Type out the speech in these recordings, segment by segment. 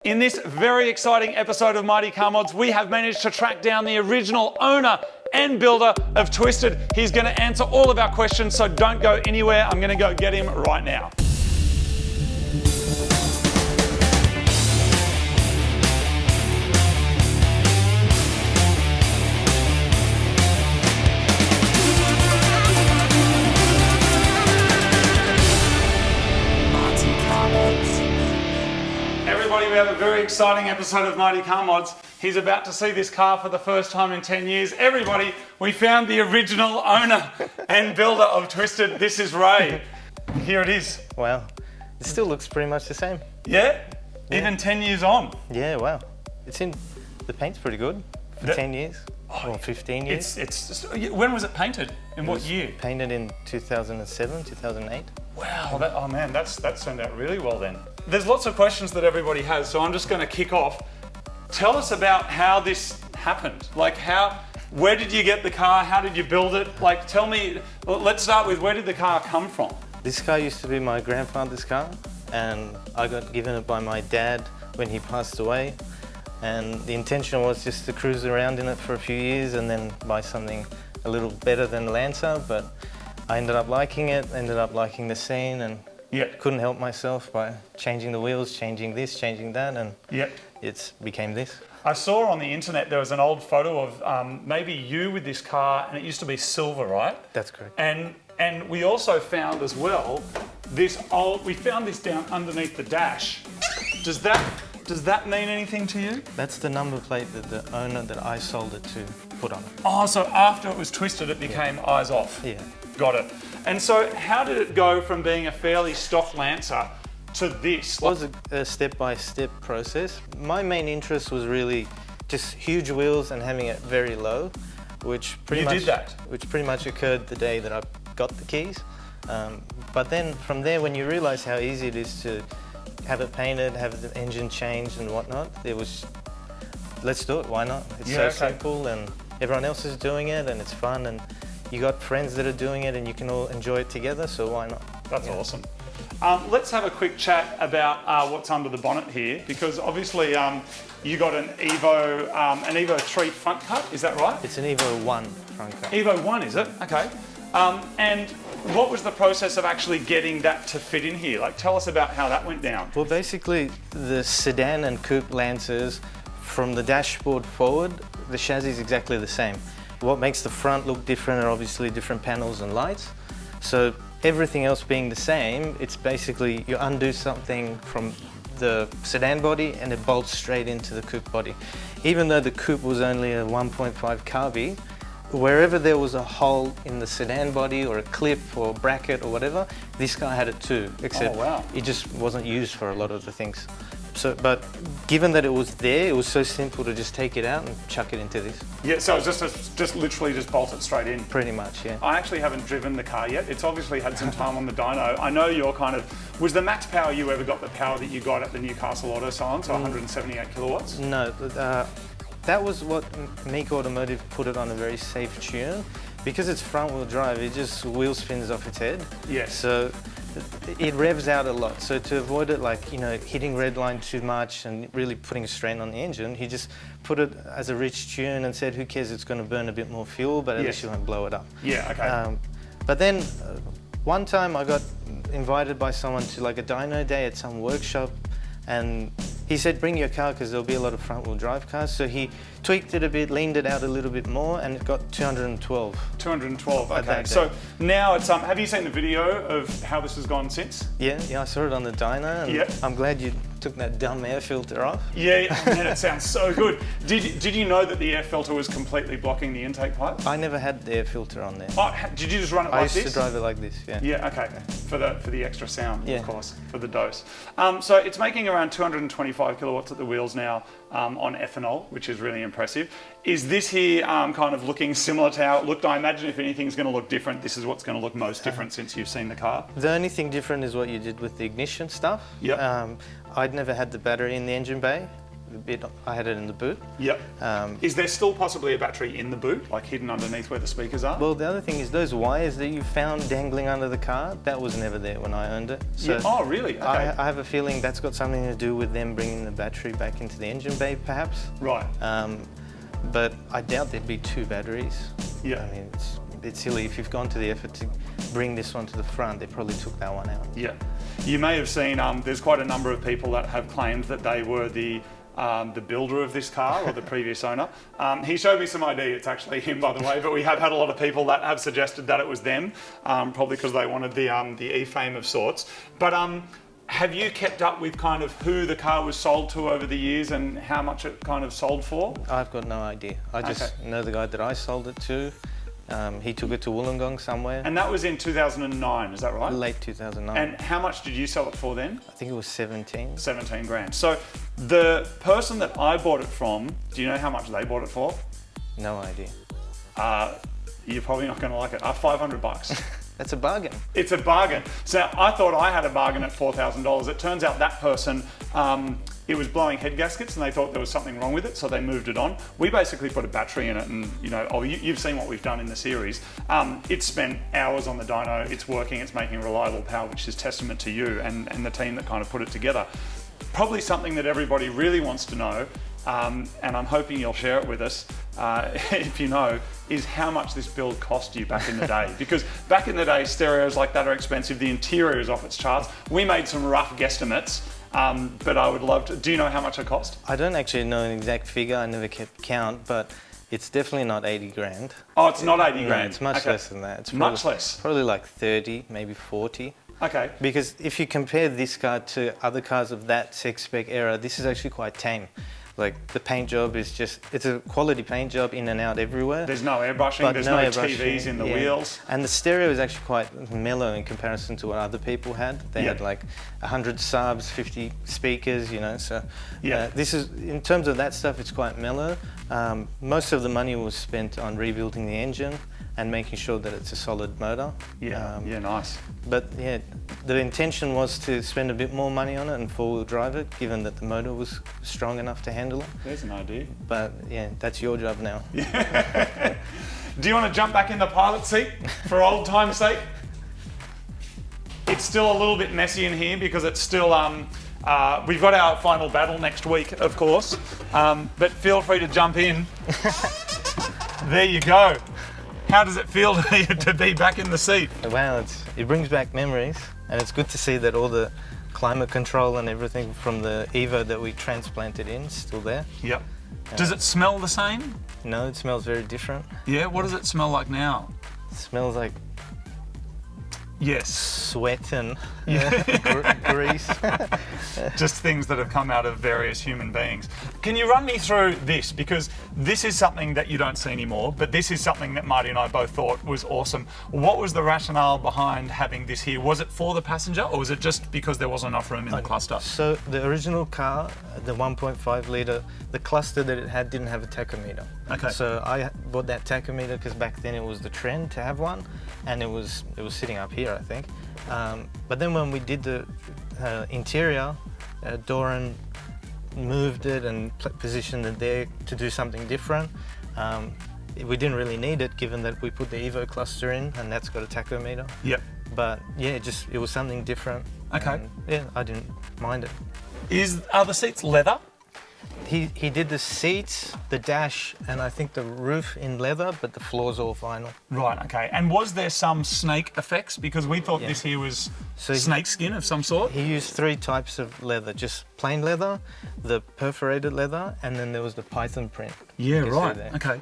In this very exciting episode of Mighty Car Mods, we have managed to track down the original owner and builder of Twisted. He's going to answer all of our questions, so don't go anywhere. I'm going to go get him right now. Everybody, we have a very exciting episode of Mighty Car Mods. He's about to see this car for the first time in 10 years. Everybody, we found the original owner and builder of Twisted. This is Ray. Here it is. Wow, it still looks pretty much the same. Yeah? Even 10 years on. Yeah, wow. The paint's pretty good for 10 years, or 15 years. When was it painted? In what year? Painted in 2007, 2008. Wow, that's turned out really well then. There's lots of questions that everybody has, so I'm just going to kick off. Tell us about how this happened. Where did you get the car? How did you build it? Tell me, let's start with where did the car come from? This car used to be my grandfather's car, and I got given it by my dad when he passed away. And the intention was just to cruise around in it for a few years and then buy something a little better than the Lancer, but I ended up liking it, ended up liking the scene, and couldn't help myself by changing the wheels, changing this, changing that, and it became this. I saw on the internet there was an old photo of maybe you with this car, and it used to be silver, right? That's correct. And we also found as well we found this down underneath the dash. Does that mean anything to you? That's the number plate that the owner that I sold it to put on it. Oh, so after it was twisted, it became eyes off. Yeah. Got it. And so how did it go from being a fairly stock Lancer to this? It was a step-by-step process. My main interest was really just huge wheels and having it very low, which pretty much occurred the day that I got the keys. But then from there, when you realize how easy it is to have it painted, have the engine changed and whatnot, it was, let's do it, why not? It's simple and everyone else is doing it and it's fun, and you got friends that are doing it and you can all enjoy it together, so why not? That's awesome. Let's have a quick chat about what's under the bonnet here, because obviously you got an Evo 3 front cut, is that right? It's an Evo 1 front cut. Evo 1, is it? Okay. And what was the process of actually getting that to fit in here? Tell us about how that went down. Well, basically the sedan and coupe Lancers, from the dashboard forward, the chassis is exactly the same. What makes the front look different are obviously different panels and lights. So everything else being the same, it's basically you undo something from the sedan body and it bolts straight into the coupe body. Even though the coupe was only a 1.5 carby, wherever there was a hole in the sedan body or a clip or bracket or whatever, this guy had it too, except it just wasn't used for a lot of the things. So, but given that it was there, it was so simple to just take it out and chuck it into this. Yeah, so it was just literally just bolt it straight in. Pretty much, yeah. I actually haven't driven the car yet. It's obviously had some time on the dyno. I know you're was the max power you ever got the power that you got at the Newcastle Autlosalon, so 178 kilowatts? No, that was what Meek Automotive put it on a very safe tune. Because it's front wheel drive, it just wheel spins off its head. Yes. So it revs out a lot. So to avoid it, hitting red line too much and really putting a strain on the engine, he just put it as a rich tune and said, who cares, it's going to burn a bit more fuel, but at least you won't blow it up. Yeah, okay. But then one time I got invited by someone to a dyno day at some workshop, and he said, bring your car because there'll be a lot of front wheel drive cars. So he tweaked it a bit, leaned it out a little bit more, and it got 212. 212, okay. So now it's, have you seen the video of how this has gone since? Yeah, I saw it on the dyno, and I'm glad you took that dumb air filter off. Yeah, man, it sounds so good. Did you know that the air filter was completely blocking the intake pipe? I never had the air filter on there. Oh, did you just run it like this? I used to drive it like this, yeah. Yeah, okay, for the extra sound, of course, for the dose. So it's making around 225 kilowatts at the wheels now on ethanol, which is really impressive. Is this here kind of looking similar to how it looked? I imagine if anything's going to look different, this is what's going to look most different since you've seen the car. The only thing different is what you did with the ignition stuff. Yep. I'd never had the battery in the engine bay, the bit I had it in the boot. Yep. Is there still possibly a battery in the boot, like hidden underneath where the speakers are? Well, the other thing is those wires that you found dangling under the car, that was never there when I owned it. So yeah. Oh, really? Okay. I have a feeling that's got something to do with them bringing the battery back into the engine bay, perhaps. Right. But I doubt there'd be 2 batteries. Yeah. I mean, it's a bit silly. If you've gone to the effort to bring this one to the front, they probably took that one out. Yeah. You may have seen there's quite a number of people that have claimed that they were the builder of this car or the previous owner. He showed me some ID. It's actually him, by the way, but we have had a lot of people that have suggested that it was them, probably because they wanted the E-fame of sorts. But have you kept up with kind of who the car was sold to over the years and how much it kind of sold for? I've got no idea. I just know the guy that I sold it to. He took it to Wollongong somewhere. And that was in 2009, is that right? Late 2009. And how much did you sell it for then? I think it was 17. 17 grand. So the person that I bought it from, do you know how much they bought it for? No idea. You're probably not going to like it. $500. That's a bargain. It's a bargain. So I thought I had a bargain at $4,000. It turns out that person, it was blowing head gaskets and they thought there was something wrong with it, so they moved it on. We basically put a battery in it and, you've seen what we've done in the series. It's spent hours on the dyno, it's working, it's making reliable power, which is testament to you and the team that kind of put it together. Probably something that everybody really wants to know, and I'm hoping you'll share it with us, if you know, is how much this build cost you back in the day. Because back in the day, stereos like that are expensive, the interior is off its charts. We made some rough guesstimates, but I would love to, do you know how much it cost? I don't actually know an exact figure, I never kept count, but it's definitely not 80 grand. Oh, it's not 80 grand? No, it's much less than that. It's probably, much less? Probably like 30, maybe 40. Okay. Because if you compare this car to other cars of that spec era, this is actually quite tame. Like the paint job is just, it's a quality paint job in and out everywhere. There's no airbrushing, there's no TVs in the wheels. And the stereo is actually quite mellow in comparison to what other people had. They had like 100 subs, 50 speakers, so this is, in terms of that stuff, it's quite mellow. Most of the money was spent on rebuilding the engine and making sure that it's a solid motor. Yeah, nice. But yeah, the intention was to spend a bit more money on it and four-wheel drive it, given that the motor was strong enough to handle it. There's an idea. But yeah, that's your job now. Do you want to jump back in the pilot seat for old time's sake? It's still a little bit messy in here because it's still, we've got our final battle next week, of course, but feel free to jump in. There you go. How does it feel to be back in the seat? Wow, it brings back memories, and it's good to see that all the climate control and everything from the Evo that we transplanted in is still there. Yep. Does it smell the same? No, it smells very different. Yeah, what does it smell like now? It smells like sweat and grease. Just things that have come out of various human beings. Can you run me through this? Because this is something that you don't see anymore, but this is something that Marty and I both thought was awesome. What was the rationale behind having this here? Was it for the passenger, or was it just because there wasn't enough room in the cluster? So the original car, the 1.5 litre, the cluster that it had didn't have a tachometer. Okay. So I bought that tachometer because back then it was the trend to have one, and it was sitting up here, I think. But then when we did the interior, Doran moved it and positioned it there to do something different. We didn't really need it, given that we put the Evo cluster in, and that's got a tachometer. Yep. But yeah, it was something different. Okay. And, yeah, I didn't mind it. Are the seats leather? He did the seats, the dash, and I think the roof in leather, but the floor's all vinyl. Right, okay. And was there some snake effects? Because we thought this here was snake skin of some sort. He used 3 types of leather, just plain leather, the perforated leather, and then there was the python print. Yeah, right, okay.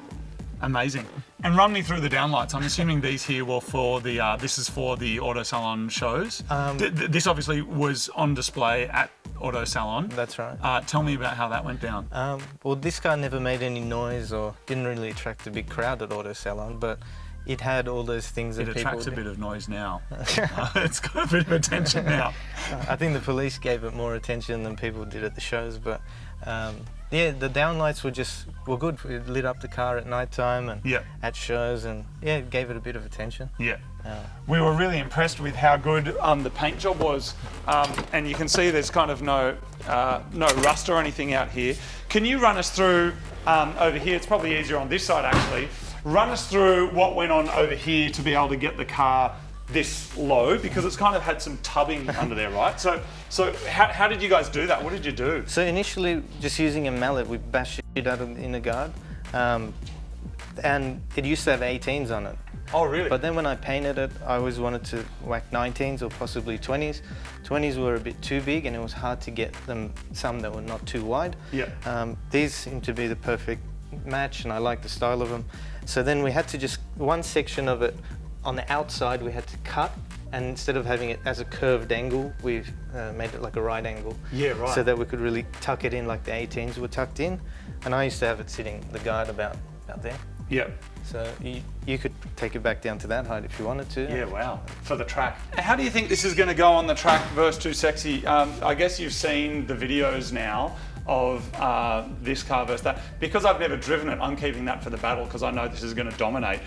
Amazing. And run me through the downlights. I'm assuming these here were for the, this is for the Autlosalon shows. This obviously was on display at Autlosalon. That's right. Tell me about how that went down. Well, this car never made any noise or didn't really attract a big crowd at Autlosalon, but it had all those things that people... It attracts a bit of noise now. It's got a bit of attention now. I think the police gave it more attention than people did at the shows, but Yeah, the downlights were good. It lit up the car at night time and Yeah. at shows, and yeah, it gave it a bit of attention. Yeah. We were really impressed with how good the paint job was, and you can see there's kind of no rust or anything out here. Can you run us through over here? It's probably easier on this side actually. Run us through what went on over here to be able to get the car this low, because it's kind of had some tubbing under there, right? So how did you guys do that? What did you do? So initially, just using a mallet, we bashed it out of the inner guard, and it used to have 18s on it. Oh, really? But then when I painted it, I always wanted to whack 19s or possibly 20s. 20s were a bit too big, and it was hard to get them some that were not too wide. Yeah. These seem to be the perfect match, and I like the style of them. So then we had to just, one section of it on the outside we had to cut, and instead of having it as a curved angle, we've made it like a right angle. Yeah, right. So that we could really tuck it in like the 18s were tucked in. And I used to have it sitting, the guard about there. Yeah. So you could take it back down to that height if you wanted to. Yeah, wow. For the track. How do you think this is going to go on the track versus 2Sexy? I guess you've seen the videos now of this car versus that. Because I've never driven it, I'm keeping that for the battle because I know this is going to dominate.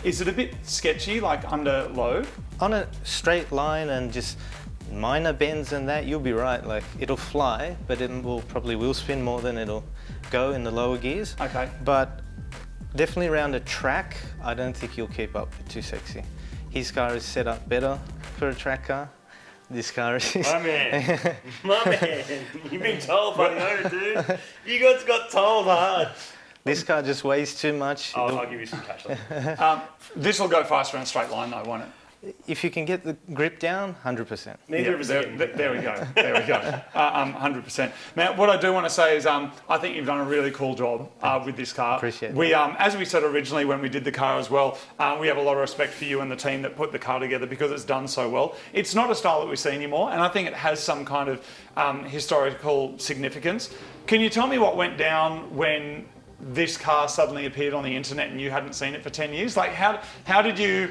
Is it a bit sketchy, like under load? On a straight line and just minor bends and that, you'll be right. Like, it'll fly, but it will probably wheel spin more than it'll go in the lower gears. Okay. But definitely around a track, I don't think you'll keep up with 2Sexy. His car is set up better for a track car. This car is... My man, my man, you've been told by the owner, dude. You guys got told hard. This car just weighs too much. I'll give you some catch on. This will go faster in a straight line though, won't it? If you can get the grip down, 100%. Neither of us there, are getting there we go. There we go. 100%. Now, what I do want to say is, I think you've done a really cool job with this car. Appreciate it. We, as we said originally when we did the car as well, we have a lot of respect for you and the team that put the car together because it's done so well. It's not a style that we see anymore, and I think it has some kind of historical significance. Can you tell me what went down when this car suddenly appeared on the internet and you hadn't seen it for 10 years? Like, how did you...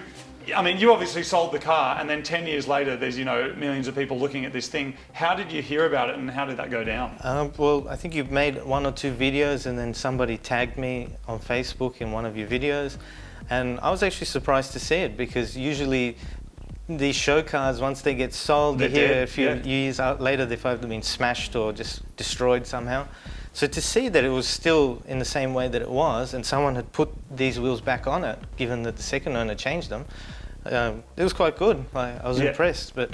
I mean, you obviously sold the car, and then 10 years later, there's, millions of people looking at this thing. How did you hear about it, and how did that go down? Well, I think you've made 1 or 2 videos, and then somebody tagged me on Facebook in one of your videos, and I was actually surprised to see it, because usually these show cars, once they get sold, you hear a few years out later they've either been smashed or just destroyed somehow. So to see that it was still in the same way that it was, and someone had put these wheels back on it, given that the second owner changed them, it was quite good. I was impressed, but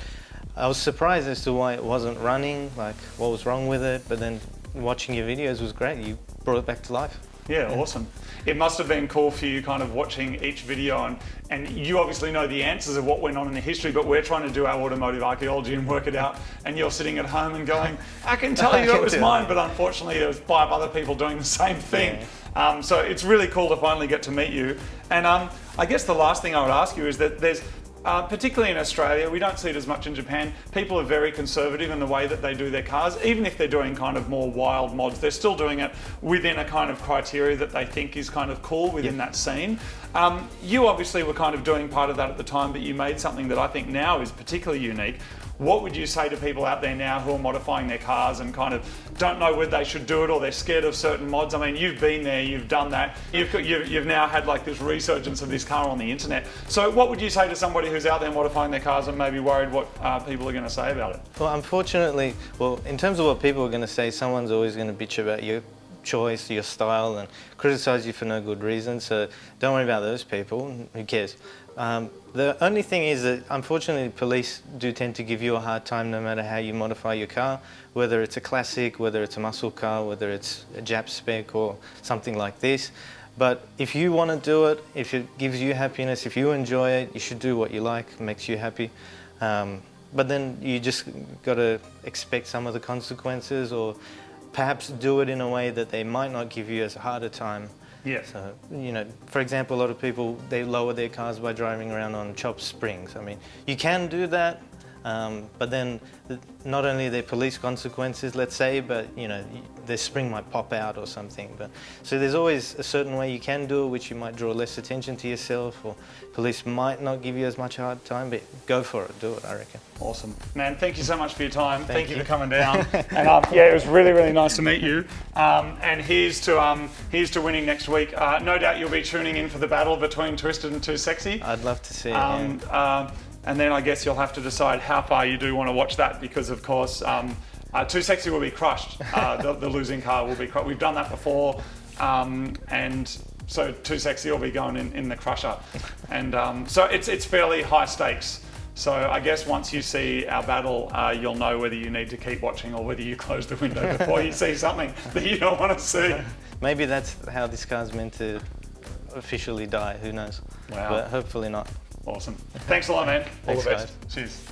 I was surprised as to why it wasn't running, like what was wrong with it, but then watching your videos was great. You brought it back to life. Yeah, awesome. It must have been cool for you kind of watching each video, and you obviously know the answers of what went on in the history, but we're trying to do our automotive archaeology and work it out, and you're sitting at home and going, I can tell you it was mine, but unfortunately there was 5 other people doing the same thing. Yeah. So it's really cool to finally get to meet you. And I guess the last thing I would ask you is that there's, particularly in Australia, we don't see it as much in Japan, people are very conservative in the way that they do their cars. Even if they're doing kind of more wild mods, they're still doing it within a kind of criteria that they think is kind of cool within that scene. You obviously were kind of doing part of that at the time, but you made something that I think now is particularly unique. What would you say to people out there now who are modifying their cars and kind of don't know whether they should do it or they're scared of certain mods? I mean, you've been there, you've done that. You've now had like this resurgence of this car on the internet. So what would you say to somebody who's out there modifying their cars and maybe worried what people are going to say about it? Well, unfortunately, in terms of what people are going to say, someone's always going to bitch about your choice, your style, and criticize you for no good reason. So don't worry about those people. Who cares? The only thing is that unfortunately police do tend to give you a hard time no matter how you modify your car, whether it's a classic, whether it's a muscle car, whether it's a Jap spec or something like this. But if you want to do it, if it gives you happiness, if you enjoy it, you should do what you like, makes you happy. But then you just got to expect some of the consequences, or perhaps do it in a way that they might not give you as hard a time. Yeah. So, for example, a lot of people, they lower their cars by driving around on chopped springs. I mean, you can do that, but then not only are there police consequences, let's say, but, the spring might pop out or something. So there's always a certain way you can do it, which you might draw less attention to yourself, or police might not give you as much a hard time, but go for it, do it, I reckon. Awesome. Man, thank you so much for your time. Thank you you. for coming down. And yeah, it was really, really nice to meet you. And here's to winning next week. No doubt you'll be tuning in for the battle between Twisted and Too Sexy. I'd love to see it. Yeah. And then I guess you'll have to decide how far you do want to watch that, because of course, Too Sexy will be crushed. The losing car will be crushed. We've done that before. And so Too Sexy will be going in the crusher. And so it's fairly high stakes. So I guess once you see our battle, you'll know whether you need to keep watching or whether you close the window before you see something that you don't want to see. Maybe that's how this car's meant to officially die, who knows. Wow. But hopefully not. Awesome. Thanks a lot, man. All Thanks, the best. guys. Cheers.